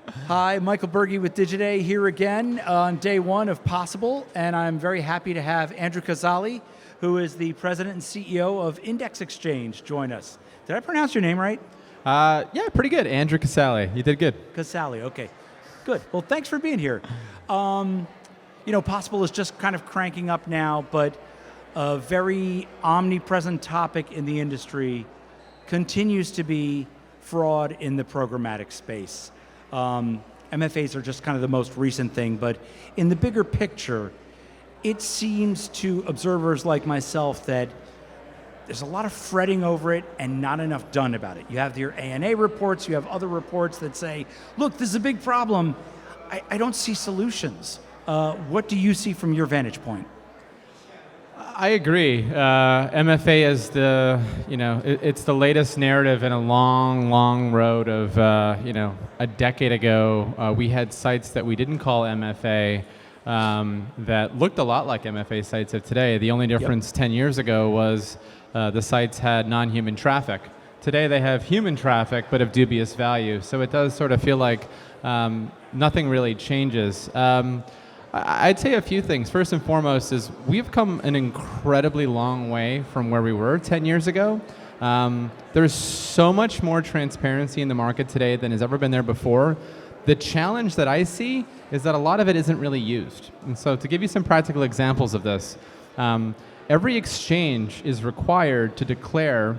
Hi, Michael Berge with Digiday here again on day one of Possible, and I'm very happy to have Andrew Casale, who is the president and CEO of Index Exchange, join us. Did I pronounce your name right? Yeah, pretty good. Andrew Casale. You did good. Casale, okay. Good. Well, thanks for being here. Possible is just kind of cranking up now, but a very omnipresent topic in the industry continues to be fraud in the programmatic space. MFAs are just kind of the most recent thing, but in the bigger picture, it seems to observers like myself that there's a lot of fretting over it and not enough done about it. You have your ANA reports, you have other reports that say, look, this is a big problem. I don't see solutions. What do you see from your vantage point? I agree. MFA is it's the latest narrative in a long road of, a decade ago, we had sites that we didn't call MFA that looked a lot like MFA sites of today. The only difference 10 years ago was the sites had non-human traffic. Today they have human traffic, but of dubious value. So it does sort of feel like nothing really changes. I'd say a few things. First and foremost is we've come an incredibly long way from where we were 10 years ago. There's so much more transparency in the market today than has ever been there before. The challenge that I see is that a lot of it isn't really used. And so to give you some practical examples of this, every exchange is required to declare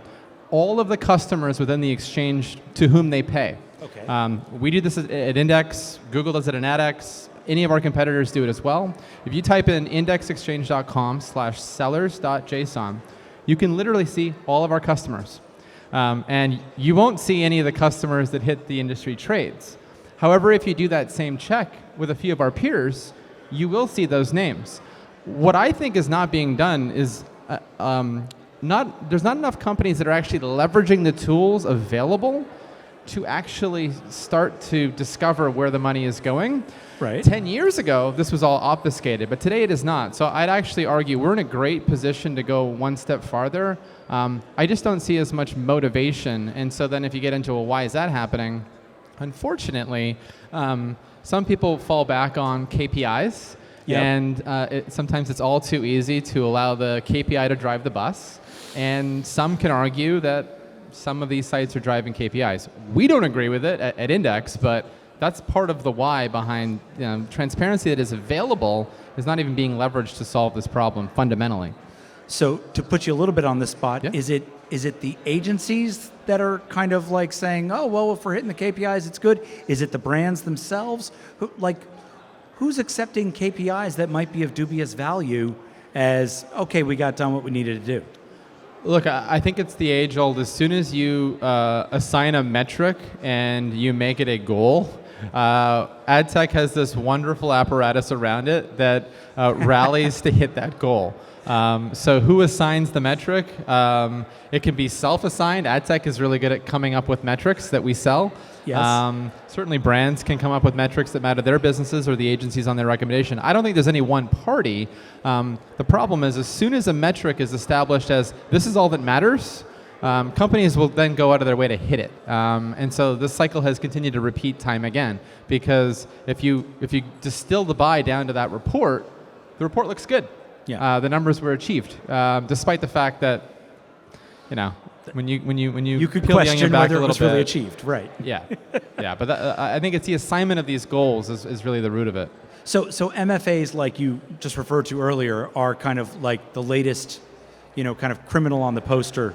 all of the customers within the exchange to whom they pay. Okay. We do this at Index, Google does it at AdX, any of our competitors do it as well. If you type in indexexchange.com/sellers.json, you can literally see all of our customers. And you won't see any of the customers that hit the industry trades. However, if you do that same check with a few of our peers, you will see those names. What I think is not being done is there's not enough companies that are actually leveraging the tools available to actually start to discover where the money is going. Right. 10 years ago, this was all obfuscated, but today it is not. So I'd actually argue we're in a great position to go one step farther. I just don't see as much motivation. And so then if you get into, well, why is that happening? Unfortunately, some people fall back on KPIs. Yep. And sometimes it's all too easy to allow the KPI to drive the bus. And some can argue that some of these sites are driving KPIs. We don't agree with it at Index, but that's part of the why behind transparency that is available is not even being leveraged to solve this problem fundamentally. So to put you a little bit on the spot, Yeah. is it the agencies that are kind of like saying, oh, well, if we're hitting the KPIs, it's good? Is it the brands themselves? Who's accepting KPIs that might be of dubious value as, okay, we got done what we needed to do? Look, I think it's the age-old. As soon as you assign a metric and you make it a goal, ad tech has this wonderful apparatus around it that rallies to hit that goal. So who assigns the metric? It can be self-assigned. Ad tech is really good at coming up with metrics that we sell. Yes. Certainly brands can come up with metrics that matter to their businesses or the agencies on their recommendation. I don't think there's any one party. The problem is as soon as a metric is established as this is all that matters, companies will then go out of their way to hit it. And so this cycle has continued to repeat time again because if you distill the buy down to that report, the report looks good. Yeah. The numbers were achieved, despite the fact that, when you could peel the onion question back whether a it little was really bit, achieved, right? Yeah, yeah. But I think it's the assignment of these goals is really the root of it. So MFAs, like you just referred to earlier, are kind of like the latest, kind of criminal on the poster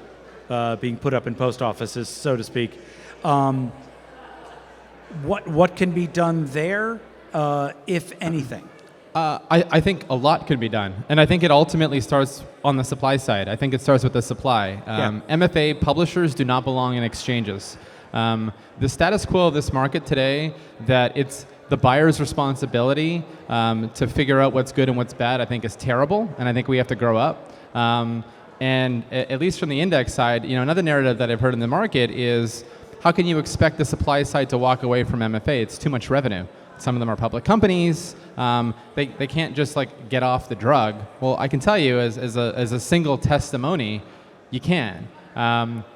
being put up in post offices, so to speak. What can be done there, if anything? I think a lot could be done. And I think it ultimately starts on the supply side. I think it starts with the supply. MFA publishers do not belong in exchanges. The status quo of this market today, that it's the buyer's responsibility to figure out what's good and what's bad, I think is terrible. And I think we have to grow up. And at least from the Index side, another narrative that I've heard in the market is, how can you expect the supply side to walk away from MFA? It's too much revenue. Some of them are public companies. They can't just get off the drug. Well, I can tell you as a single testimony, you can.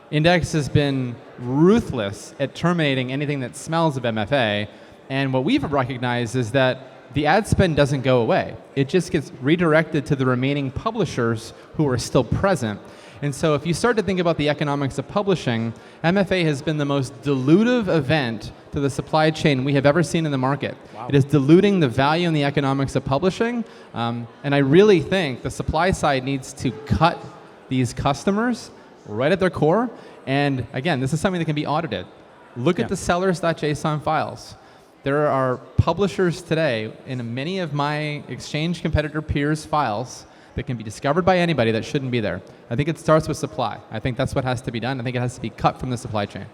Index has been ruthless at terminating anything that smells of MFA. And what we've recognized is that the ad spend doesn't go away. It just gets redirected to the remaining publishers who are still present. And so if you start to think about the economics of publishing, MFA has been the most dilutive event to the supply chain we have ever seen in the market. Wow. It is diluting the value and the economics of publishing. And I really think the supply side needs to cut these customers right at their core. And again, this is something that can be audited. Look at the sellers.json files. There are publishers today in many of my exchange competitor peers' files that can be discovered by anybody that shouldn't be there. I think it starts with supply. I think that's what has to be done. I think it has to be cut from the supply chain.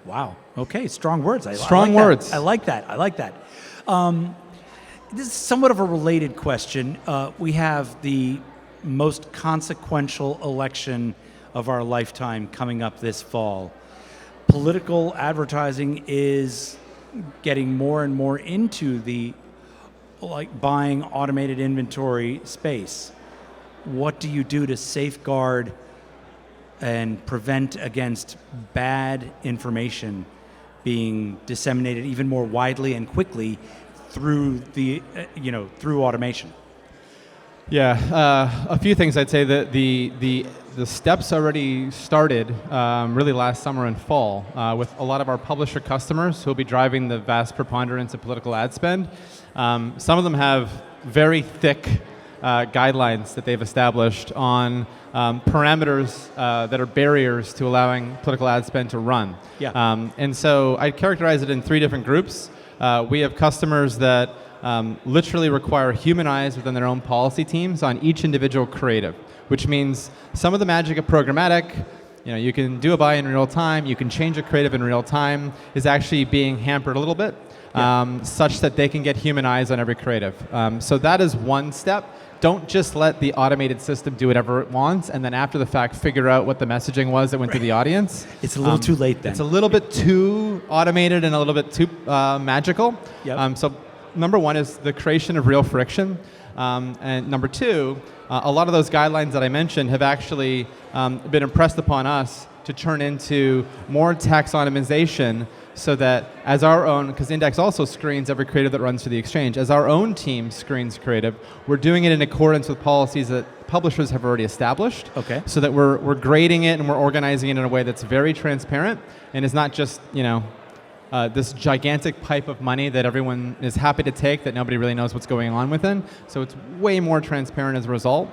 Wow. Okay, strong words. Strong words. I like that. I like that. This is somewhat of a related question. We have the most consequential election of our lifetime coming up this fall. Political advertising is getting more and more into the buying automated inventory space. What do you do to safeguard and prevent against bad information being disseminated even more widely and quickly through the through automation? Yeah, a few things I'd say that the steps already started really last summer and fall with a lot of our publisher customers who will be driving the vast preponderance of political ad spend. Some of them have very thick guidelines that they've established on parameters that are barriers to allowing political ad spend to run. Yeah. And so I'd characterize it in three different groups. We have customers that literally require human eyes within their own policy teams on each individual creative, which means some of the magic of programmatic, you can do a buy in real time, you can change a creative in real time, is actually being hampered a little bit, such that they can get human eyes on every creative. So that is one step. Don't just let the automated system do whatever it wants and then after the fact figure out what the messaging was that went to the audience. It's a little too late then. It's a little bit too automated and a little bit too magical. Yep. So number one is the creation of real friction. And number two, a lot of those guidelines that I mentioned have actually been impressed upon us to turn into more taxonomization so that as our own, because Index also screens every creative that runs through the exchange, as our own team screens creative, we're doing it in accordance with policies that publishers have already established. Okay. So that we're grading it and we're organizing it in a way that's very transparent and is not just, this gigantic pipe of money that everyone is happy to take that nobody really knows what's going on within. So it's way more transparent as a result.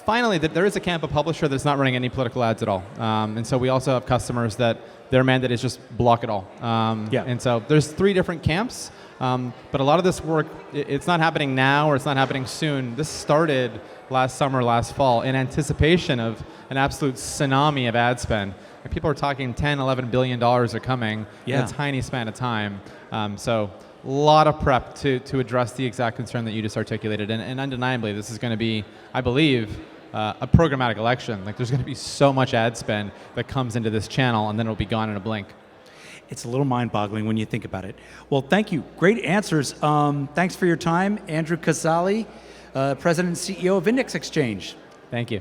Finally, there is a camp of publisher that's not running any political ads at all. And so we also have customers that their mandate is just block it all. And so there's three different camps. But a lot of this work, it's not happening now or it's not happening soon. This started last summer, last fall in anticipation of an absolute tsunami of ad spend. And people are talking $10, $11 billion are coming in a tiny span of time. So a lot of prep to address the exact concern that you just articulated. And undeniably, this is going to be, I believe, a programmatic election. Like there's going to be so much ad spend that comes into this channel and then it'll be gone in a blink. It's a little mind-boggling when you think about it. Well, thank you. Great answers. Thanks for your time. Andrew Casale, President and CEO of Index Exchange. Thank you.